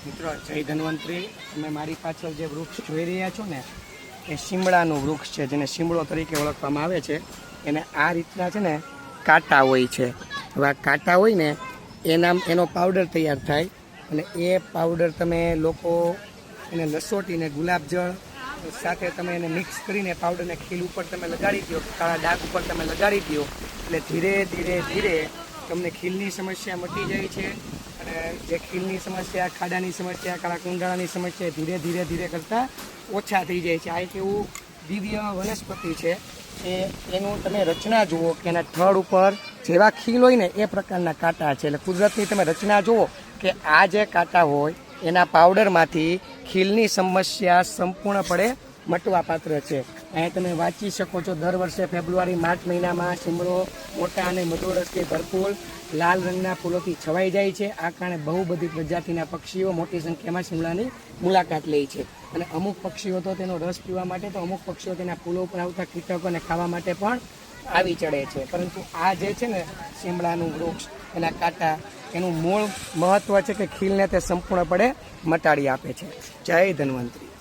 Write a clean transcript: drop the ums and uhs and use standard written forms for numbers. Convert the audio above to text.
મિત્રો જય ધન્વંતરી, તમે મારી પાછળ જે વૃક્ષ જોઈ રહ્યા છો ને એ શીમળાનું વૃક્ષ છે, જેને શીમળો તરીકે ઓળખવામાં આવે છે. એને આ રીતના છે ને કાંટા હોય છે. હવે આ કાંટા હોય ને એનો પાવડર તૈયાર થાય અને એ પાવડર તમે લોકો એને લસોટીને ગુલાબજળ સાથે તમે એને મિક્સ કરીને પાવડરને ખીલ ઉપર તમે લગાડી દો, કાળા ડાઘ ઉપર તમે લગાડી દો એટલે ધીરે ધીરે ધીરે તમને ખીલની સમસ્યા મટી જાય છે. અને જે ખીલની સમસ્યા, ખાડાની સમસ્યા, કાળા કુંડાળાની સમસ્યા ધીરે ધીરે ધીરે કરતાં ઓછા થઈ જાય છે. આ એક એવું દિવ્ય વનસ્પતિ છે કે એનું તમે રચના જુઓ કે એના થડ ઉપર જેવા ખીલ હોય ને એ પ્રકારના કાંટા છે. એટલે કુદરતની તમે રચના જુઓ કે આ જે કાંટા હોય એના પાવડરમાંથી ખીલની સમસ્યા સંપૂર્ણપણે મટવા પાત્ર છે. અહીં તમે વાંચી શકો છો, દર વર્ષે ફેબ્રુઆરી માર્ચ મહિનામાં શીમળો મોટા અને મધુરસથી ભરપૂર લાલ રંગના ફૂલોથી છવાઈ જાય છે. આ કારણે બહુ બધી પ્રજાતિના પક્ષીઓ મોટી સંખ્યામાં શિમલાની મુલાકાત લે છે. અને અમુક પક્ષીઓ તો તેનો રસ પીવા માટે, તો અમુક પક્ષીઓ તેના ફૂલો ઉપર આવતા કીટકોને ખાવા માટે પણ આવી ચડે છે. પરંતુ આ જે છે ને શિમલાનું વૃક્ષ, એના કાંટા, એનું મૂળ મહત્વ છે કે ખીલને તે સંપૂર્ણપણે મટાડી આપે છે. જય ધન્વંતરી.